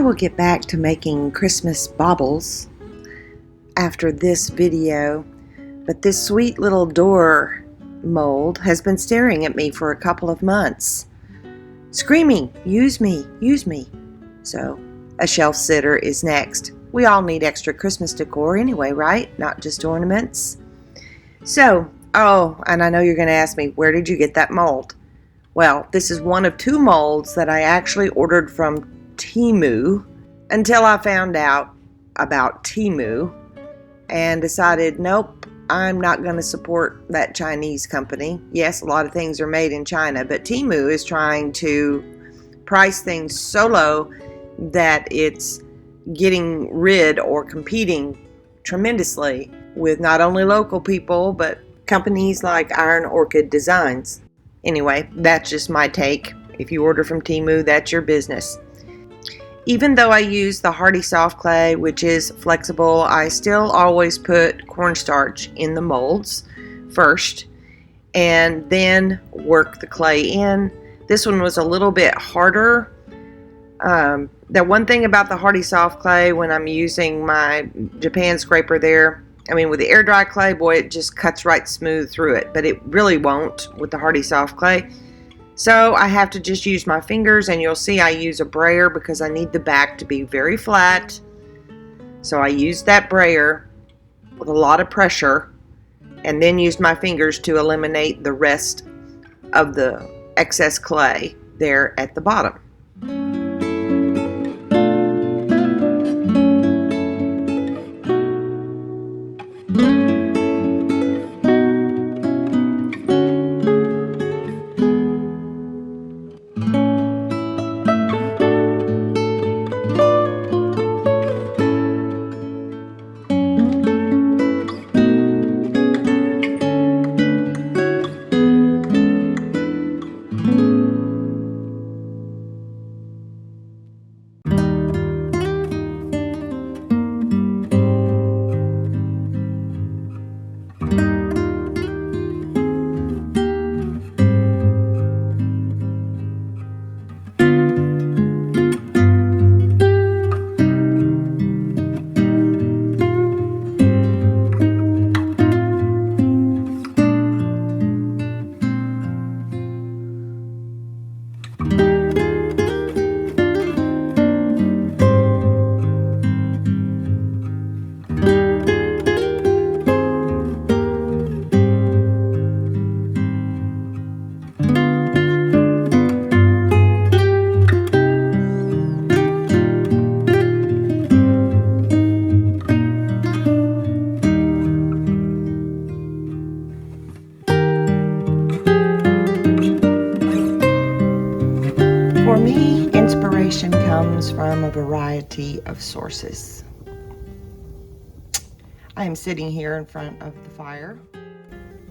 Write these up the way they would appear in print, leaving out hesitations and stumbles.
will get back to making Christmas baubles after this video, but this sweet little door mold has been staring at me for a couple of months, screaming, "Use me, use me." So a shelf sitter is next. We all need extra Christmas decor anyway, right? Not just ornaments. So, and I know you're going to ask me, where did you get that mold? Well, this is one of 2 molds that I actually ordered from Temu until I found out about Temu and decided, nope, I'm not going to support that Chinese company. Yes, a lot of things are made in China, but Temu is trying to price things so low that it's getting rid or competing tremendously with not only local people, but companies like Iron Orchid Designs. Anyway, that's just my take. If you order from Temu, that's your business. Even though I use the Hardy Soft Clay, which is flexible, I still always put cornstarch in the molds first and then work the clay in. This one was a little bit harder. The one thing about the Hardy Soft Clay, when I'm using my Japan scraper there, with the air dry clay, boy, it just cuts right smooth through it, but it really won't with the Hardy Soft Clay. So I have to just use my fingers, and you'll see I use a brayer because I need the back to be very flat. So I used that brayer with a lot of pressure and then used my fingers to eliminate the rest of the excess clay there at the bottom. For me, inspiration comes from a variety of sources. I am sitting here in front of the fire,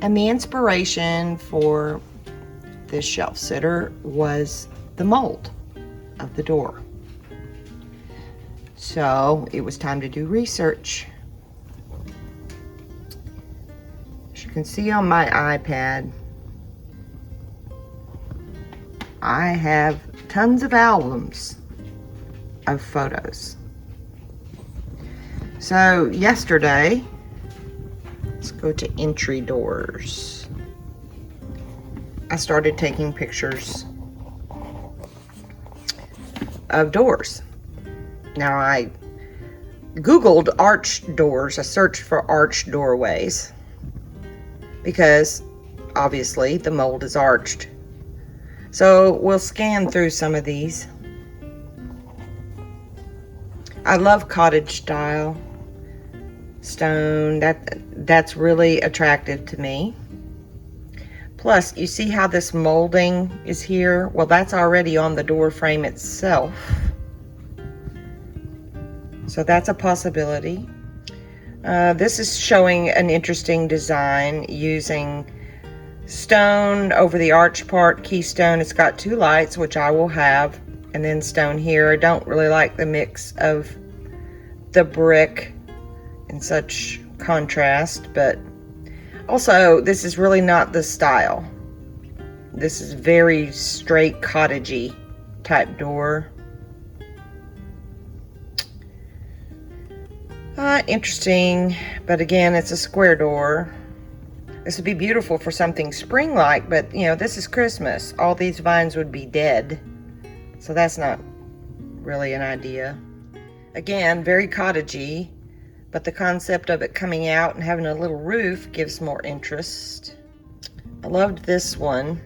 and the inspiration for this shelf sitter was the mold of the door. So it was time to do research. As you can see on my iPad, I have tons of albums of photos. So yesterday, let's go to entry doors. I started taking pictures of doors. Now I Googled arched doors. I searched for arched doorways because obviously the mold is arched. So we'll scan through some of these. I love cottage style stone. That's really attractive to me. Plus, you see how this molding is here? Well, that's already on the door frame itself. So that's a possibility. This is showing an interesting design using stone over the arch part, keystone. It's got 2 lights, which I will have, and then stone here. I don't really like the mix of the brick in such contrast, but also this is really not the style. This is very straight cottagey type door. Interesting, but again, it's a square door. This would be beautiful for something spring-like, but you know, this is Christmas. All these vines would be dead, so that's not really an idea. Again, very cottagey, but the concept of it coming out and having a little roof gives more interest. I loved this one,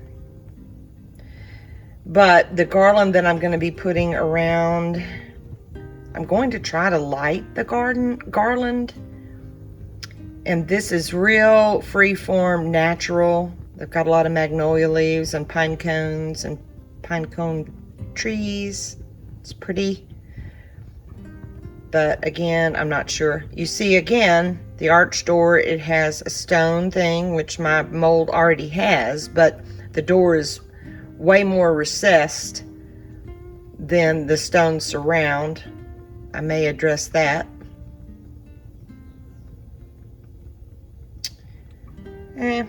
but the garland that I'm going to be putting around, I'm going to try to light the garland. And this is real free-form, natural. They've got a lot of magnolia leaves and pine cones and pine cone trees. It's pretty. But again, I'm not sure. You see, again, the arch door, it has a stone thing, which my mold already has, but the door is way more recessed than the stone surround. I may address that. I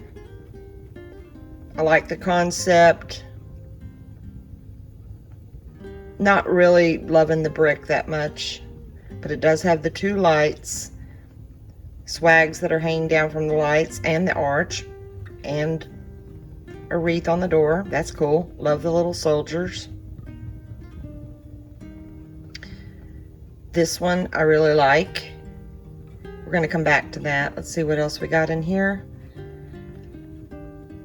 like the concept. Not really loving the brick that much, but it does have the two lights, swags that are hanging down from the lights and the arch, and a wreath on the door. That's cool. Love the little soldiers. This one I really like. We're going to come back to that. Let's see what else we got in here.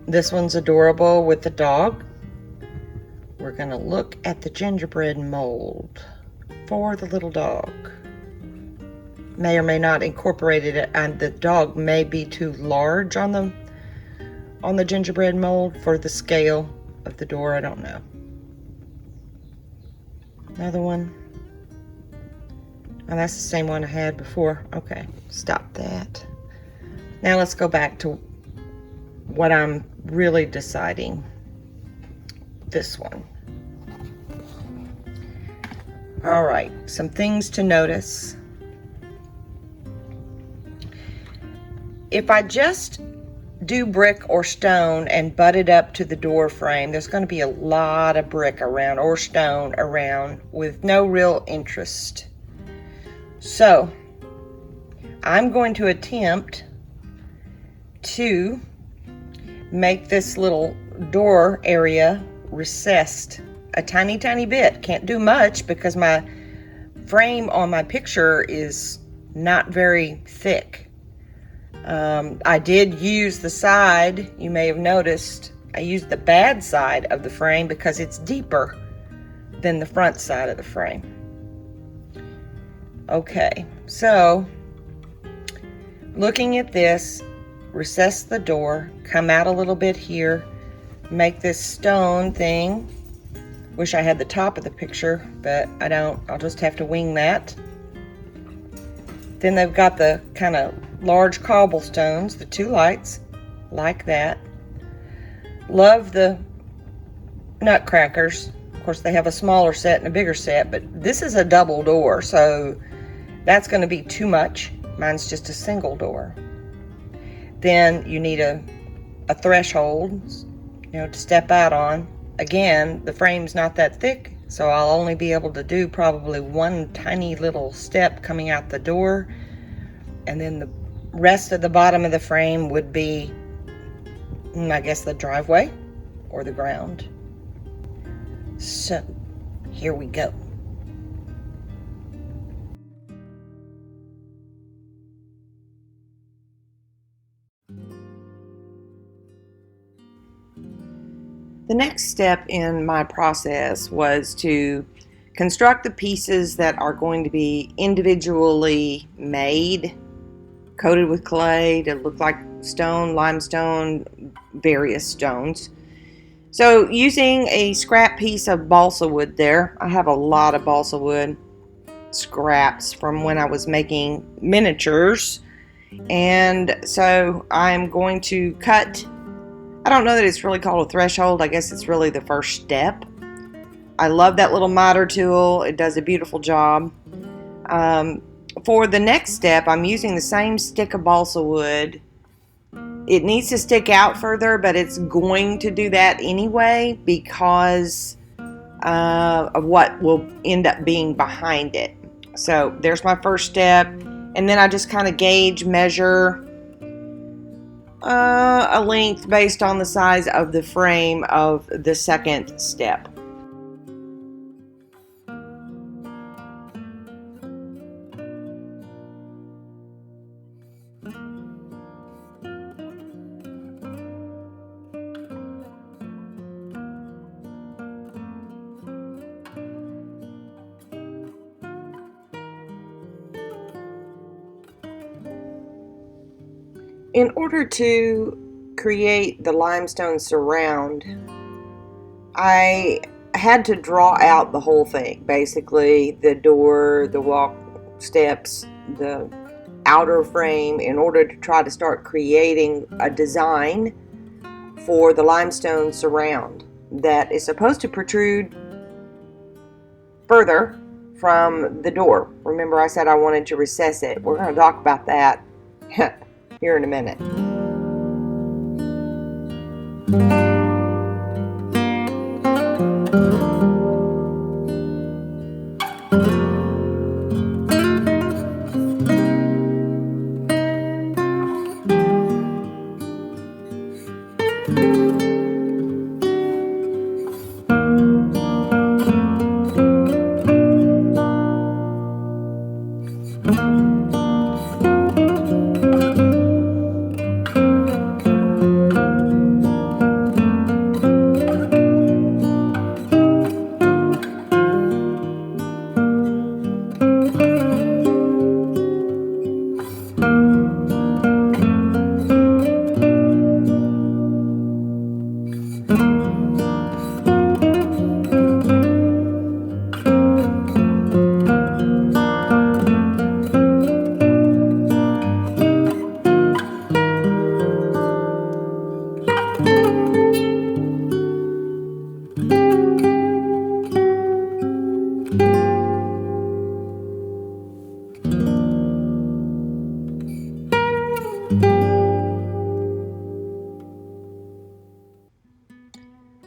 This one's adorable with the dog. We're going to look at the gingerbread mold for the little dog. May or may not incorporate it, and the dog may be too large on the gingerbread mold for the scale of the door. I don't know. Another one. Oh, that's the same one I had before. Okay, stop that. Now let's go back to what I'm really deciding. This one. All right, some things to notice. If I just do brick or stone and butt it up to the door frame, there's going to be a lot of brick around or stone around with no real interest. So I'm going to attempt to make this little door area recessed a tiny bit. Can't do much because my frame on my picture is not very thick. I did use the side, you may have noticed, I used the bad side of the frame because it's deeper than the front side of the frame. Okay, so looking at this, recess the door, come out a little bit here, make this stone thing. Wish I had the top of the picture, but I don't. I'll just have to wing that. Then they've got the kind of large cobblestones, the two lights, like that. Love the nutcrackers. Of course, they have a smaller set and a bigger set, but this is a double door, so that's going to be too much. Mine's just a single door. Then you need a threshold, to step out on. Again, the frame's not that thick, so I'll only be able to do probably one tiny little step coming out the door, and then the rest of the bottom of the frame would be, I guess, the driveway or the ground. So, here we go. The next step in my process was to construct the pieces that are going to be individually made, coated with clay to look like stone, limestone, various stones. So using a scrap piece of balsa wood there, I have a lot of balsa wood scraps from when I was making miniatures, and so I'm going to cut. I don't know that it's really called a threshold. I guess it's really the first step. I love that little miter tool. It does a beautiful job. For the next step, I'm using the same stick of balsa wood. It needs to stick out further, but it's going to do that anyway because of what will end up being behind it. So there's my first step. And then I just kind of measure a length based on the size of the frame of the second step. In order to create the limestone surround, I had to draw out the whole thing. Basically, the door, the walk steps, the outer frame, in order to try to start creating a design for the limestone surround that is supposed to protrude further from the door. Remember, I said I wanted to recess it. We're going to talk about that here in a minute.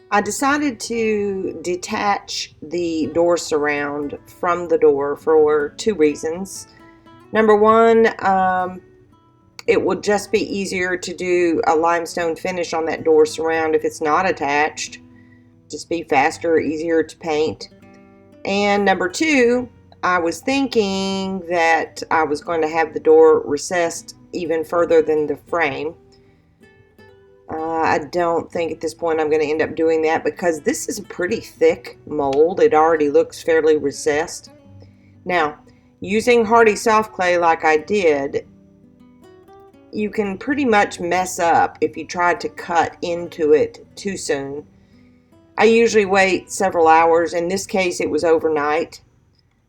I decided to detach the door surround from the door for two reasons. Number one, it would just be easier to do a limestone finish on that door surround if it's not attached. Just be faster, easier to paint. And number two, I was thinking that I was going to have the door recessed even further than the frame. I don't think at this point I'm going to end up doing that because this is a pretty thick mold. It already looks fairly recessed. Now, using hardy soft clay like I did, you can pretty much mess up if you try to cut into it too soon. I usually wait several hours. In this case, it was overnight,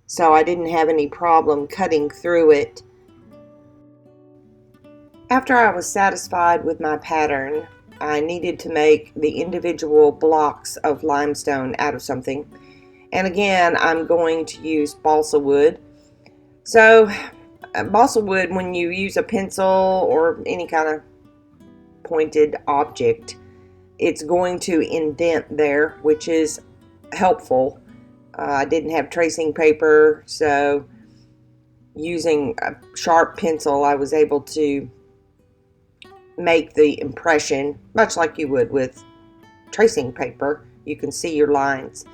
so I didn't have any problem cutting through it. After I was satisfied with my pattern, I needed to make the individual blocks of limestone out of something. And again, I'm going to use balsa wood. So, balsa wood, when you use a pencil or any kind of pointed object, it's going to indent there, which is helpful. I didn't have tracing paper, so using a sharp pencil, I was able to make the impression much like you would with tracing paper. You can see your lines.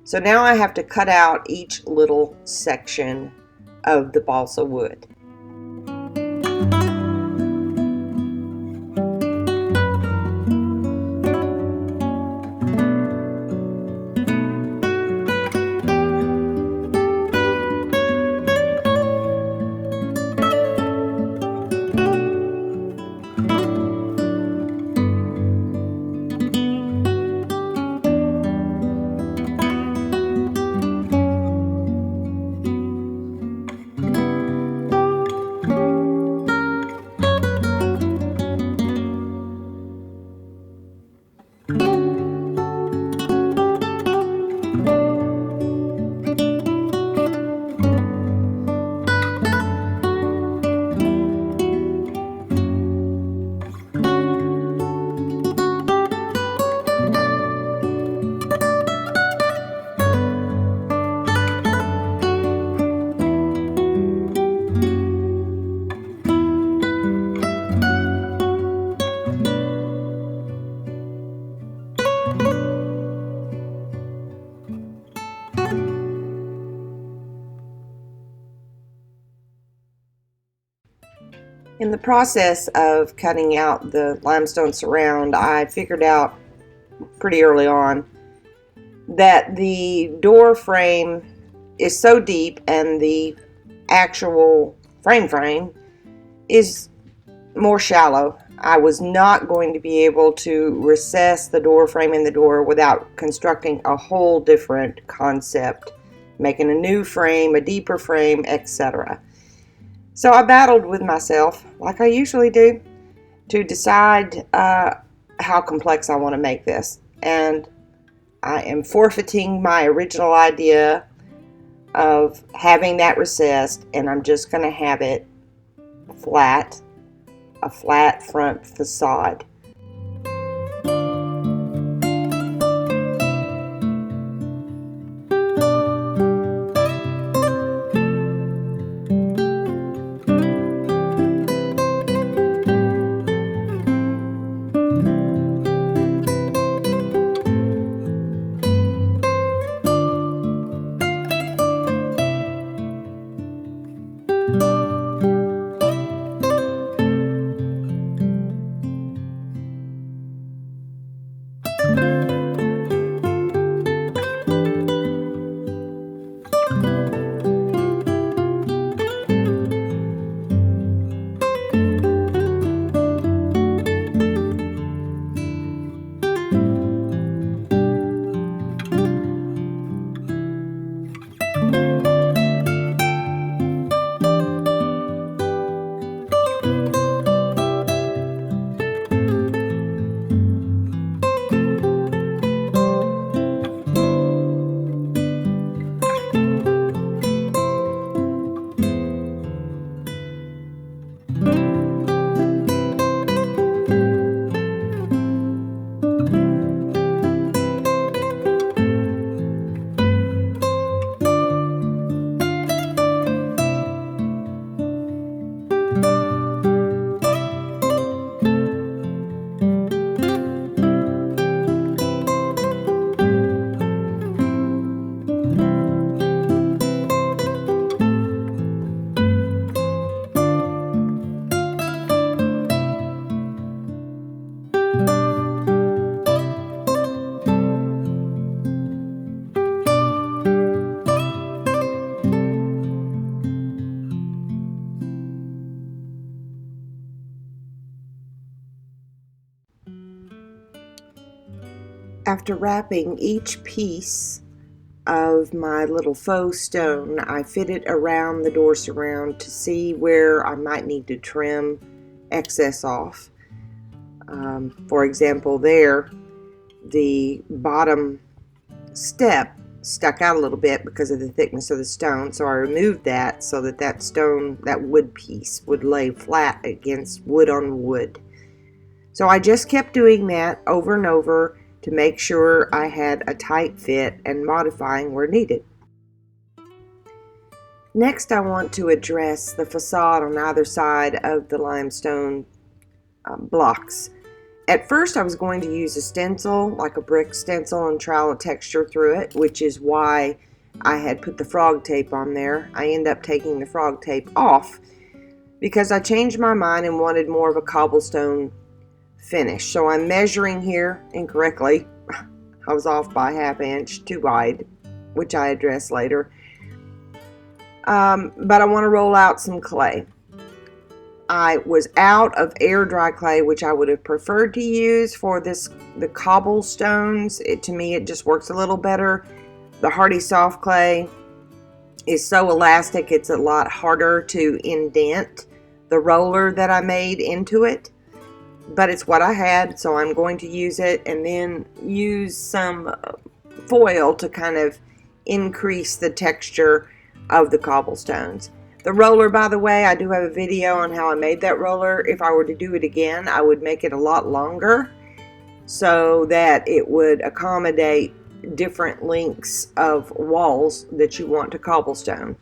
So now I have to cut out each little section of the balsa wood. In the process of cutting out the limestone surround, I figured out pretty early on that the door frame is so deep and the actual frame is more shallow. I was not going to be able to recess the door frame in the door without constructing a whole different concept, making a new frame, a deeper frame, etc. So I battled with myself, like I usually do, to decide how complex I want to make this. And I am forfeiting my original idea of having that recessed, and I'm just going to have it flat, a flat front facade. After wrapping each piece of my little faux stone, I fit it around the door surround to see where I might need to trim excess off. For example, there, the bottom step stuck out a little bit because of the thickness of the stone, so I removed that so that that stone, that wood piece, would lay flat against wood on wood. So I just kept doing that over and over to make sure I had a tight fit and modifying where needed. Next, I want to address the facade on either side of the limestone blocks. At first, I was going to use a stencil, like a brick stencil, and trowel a texture through it, which is why I had put the frog tape on there. I ended up taking the frog tape off because I changed my mind and wanted more of a cobblestone finish. So I'm measuring here incorrectly. I was off by ½ inch, too wide, which I address later. But I want to roll out some clay. I was out of air dry clay, which I would have preferred to use for the cobblestones. To me, it just works a little better. The Hardy soft clay is so elastic, it's a lot harder to indent the roller that I made into it. But it's what I had, so I'm going to use it, and then use some foil to kind of increase the texture of the cobblestones. The roller, by the way, I do have a video on how I made that roller. If I were to do it again, I would make it a lot longer so that it would accommodate different lengths of walls that you want to cobblestone.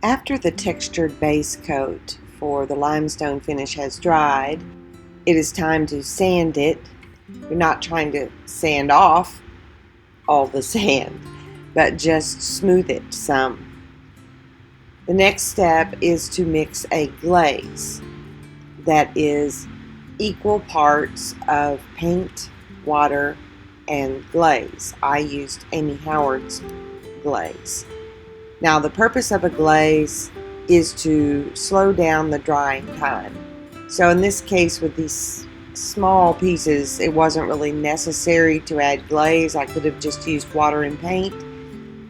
After the textured base coat for the limestone finish has dried, it is time to sand it. You're not trying to sand off all the sand, but just smooth it some. The next step is to mix a glaze that is equal parts of paint, water, and glaze. I used Amy Howard's glaze. Now, the purpose of a glaze is to slow down the drying time. So in this case, with these small pieces, it wasn't really necessary to add glaze. I could have just used water and paint,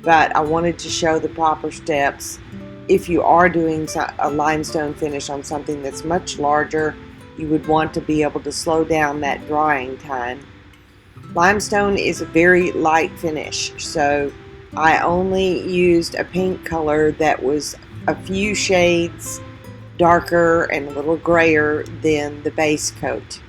but I wanted to show the proper steps. If you are doing a limestone finish on something that's much larger, you would want to be able to slow down that drying time. Limestone is a very light finish, so I only used a paint color that was a few shades darker and a little grayer than the base coat.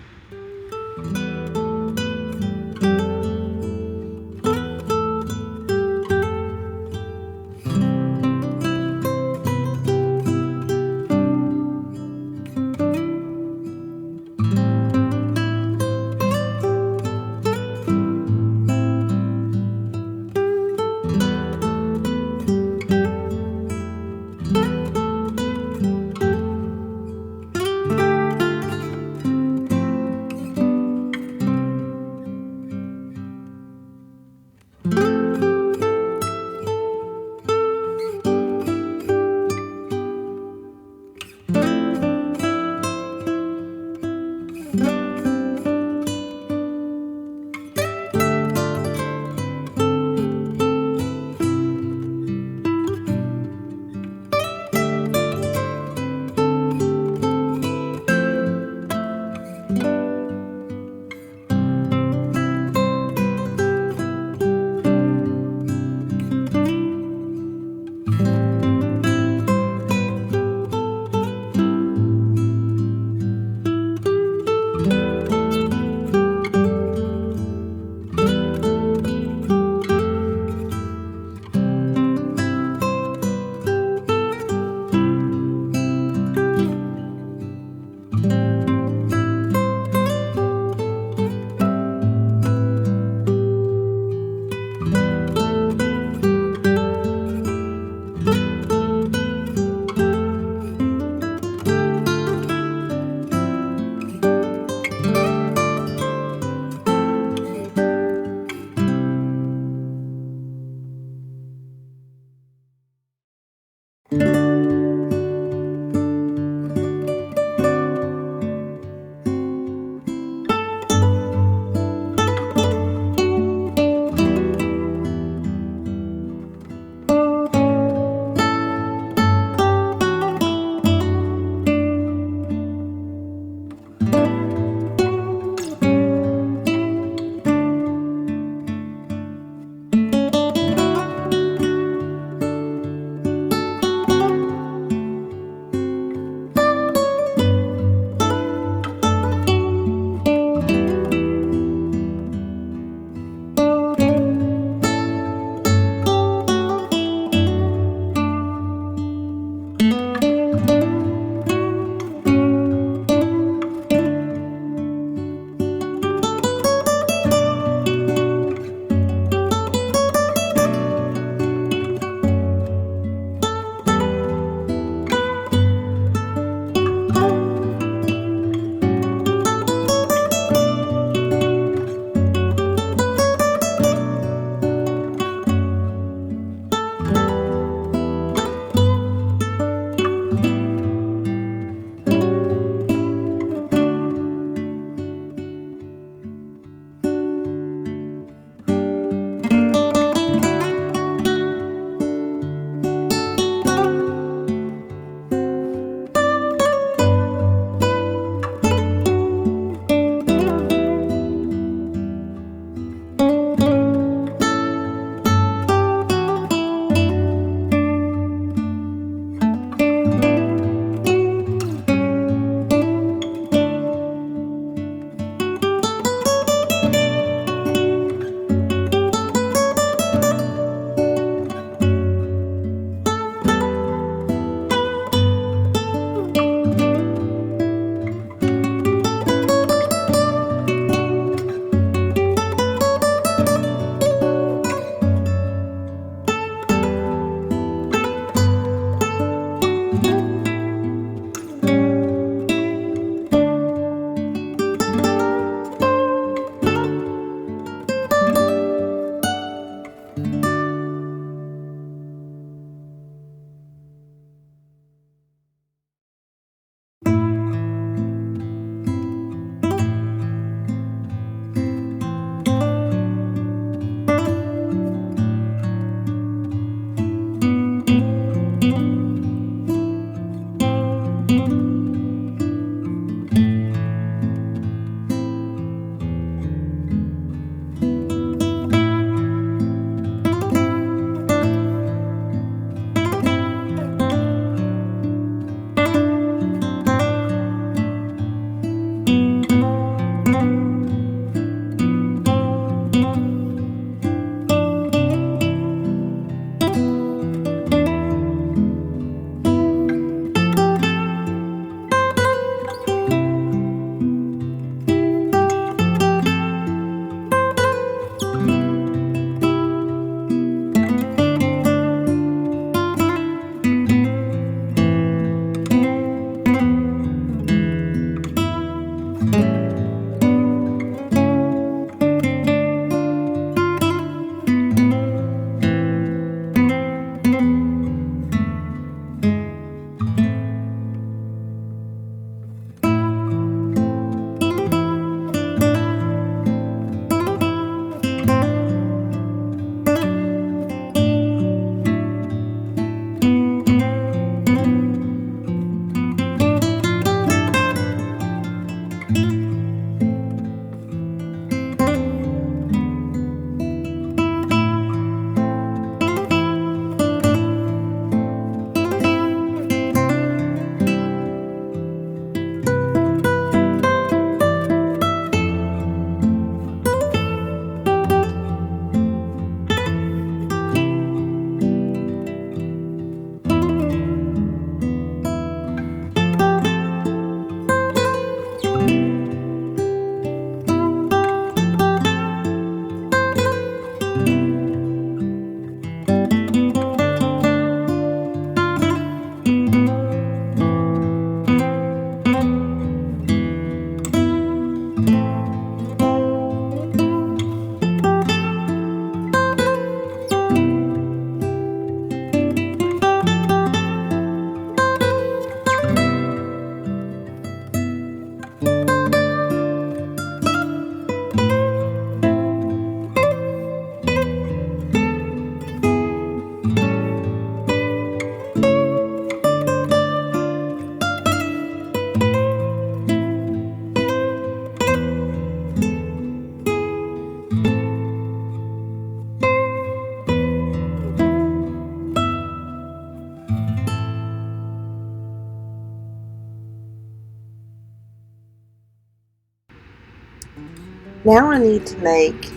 Now I need to make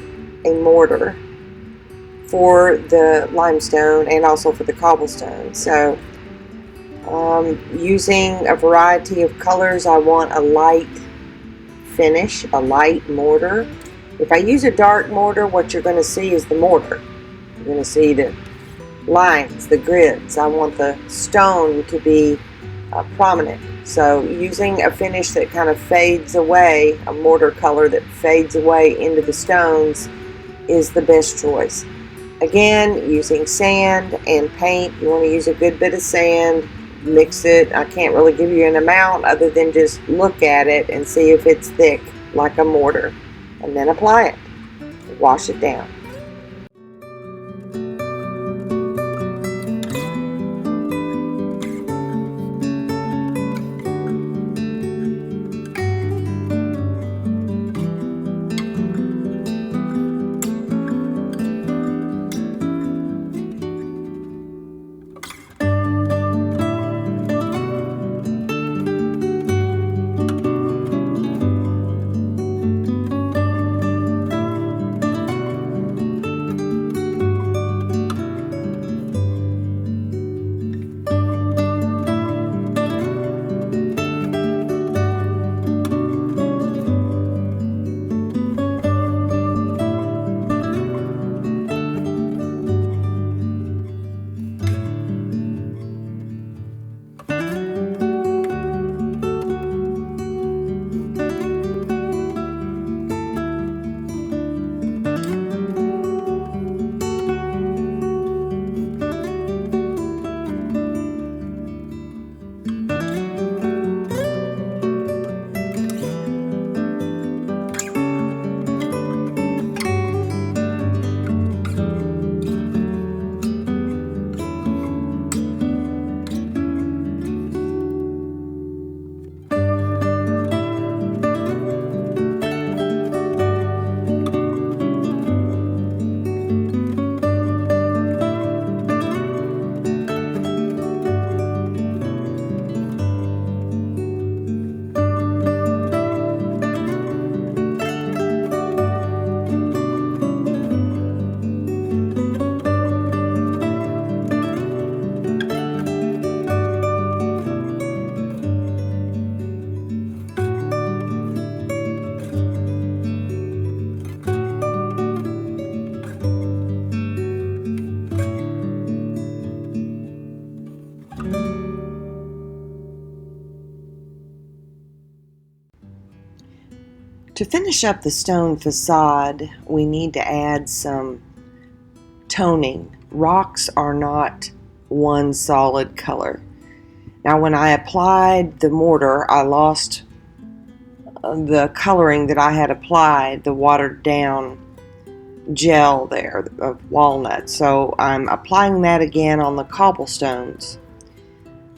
a mortar for the limestone and also for the cobblestone. So using a variety of colors, I want a light finish, a light mortar. If I use a dark mortar, what you're going to see is the mortar. You're going to see the lines, the grids. I want the stone to be prominent. So using a finish that kind of fades away, a mortar color that fades away into the stones, is the best choice. Again, using sand and paint, you want to use a good bit of sand, mix it. I can't really give you an amount other than just look at it and see if it's thick like a mortar, and then apply it. Wash it down. To finish up the stone facade, we need to add some toning. Rocks are not one solid color. Now, when I applied the mortar, I lost the coloring that I had applied, the watered down gel there of walnut. So I'm applying that again on the cobblestones,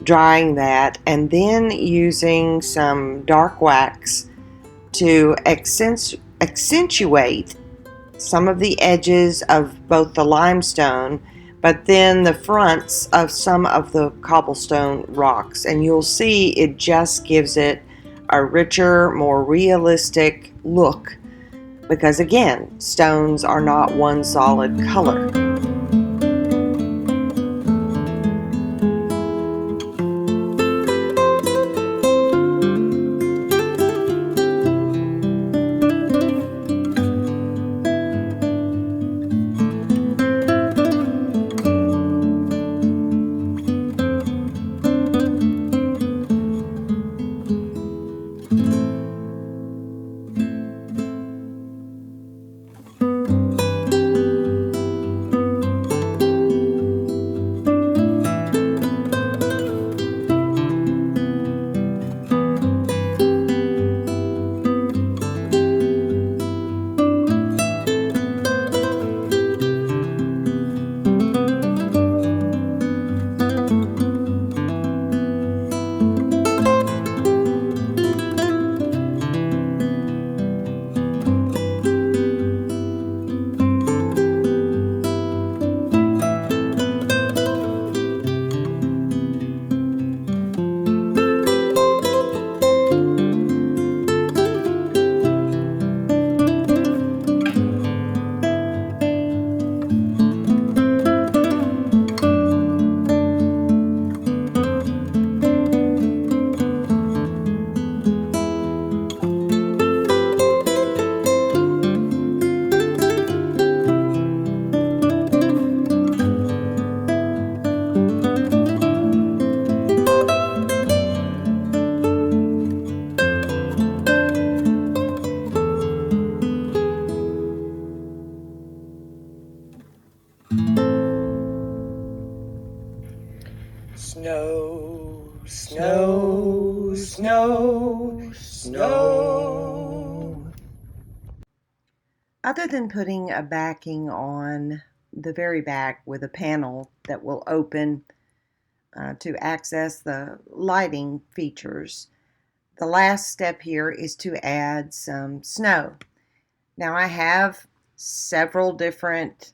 drying that, and then using some dark wax to accentuate some of the edges of both the limestone, but then the fronts of some of the cobblestone rocks. And you'll see it just gives it a richer, more realistic look, because again, stones are not one solid color. Snow, snow, snow, snow. Other than putting a backing on the very back with a panel that will open to access the lighting features, the last step here is to add some snow. Now I have several different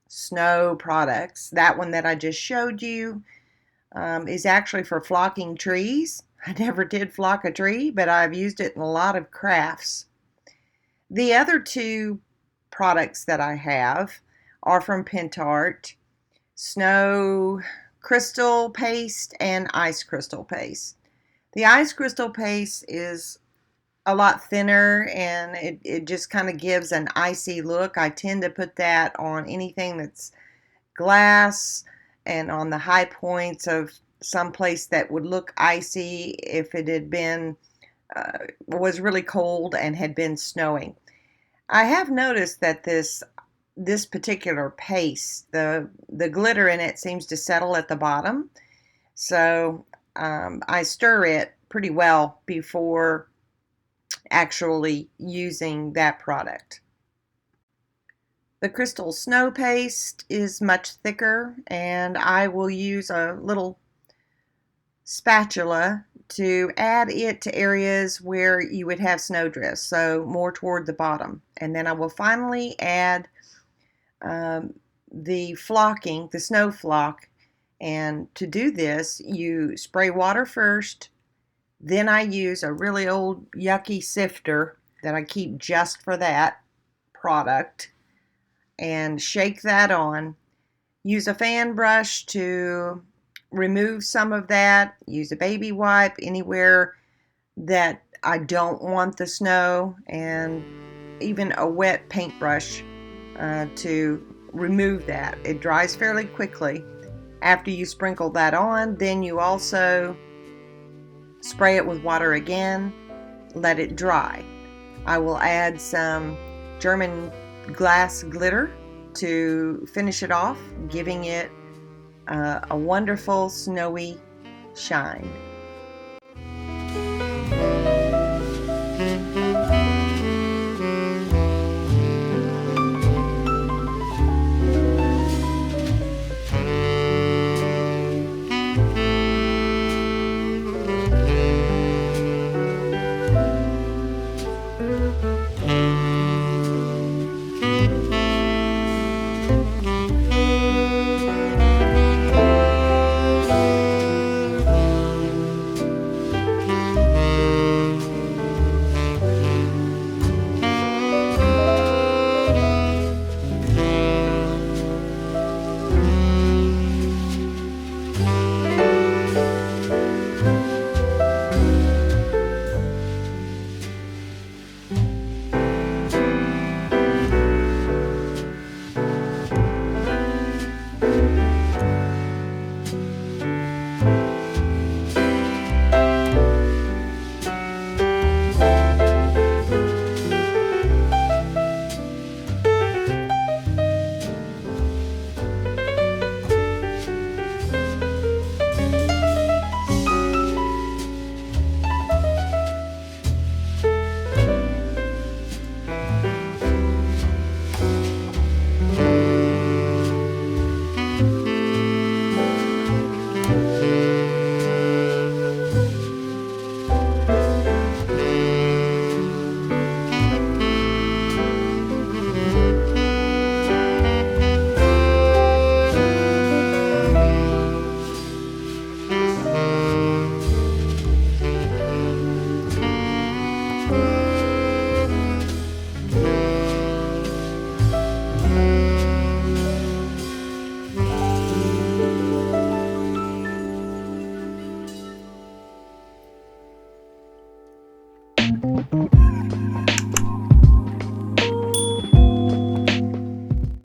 snow products. That one that I just showed you is actually for flocking trees. I never did flock a tree, but I've used it in a lot of crafts. The other two products that I have are from Pentart: snow crystal paste and ice crystal paste. The ice crystal paste is a lot thinner and it just kind of gives an icy look. I tend to put that on anything that's glass and on the high points of some place that would look icy if it had been was really cold and had been snowing. I have noticed that this particular paste, the glitter in it seems to settle at the bottom, so I stir it pretty well before actually using that product. The crystal snow paste is much thicker, and I will use a little spatula to add it to areas where you would have snowdrifts, so more toward the bottom. And then I will finally add the flocking, the snow flock. And to do this, you spray water first. Then I use a really old yucky sifter that I keep just for that product and shake that on. Use a fan brush to remove some of that. Use a baby wipe anywhere that I don't want the snow, and even a wet paintbrush to remove that. It dries fairly quickly. After you sprinkle that on, then you also spray it with water again, let it dry. I will add some German glass glitter to finish it off, giving it a wonderful snowy shine.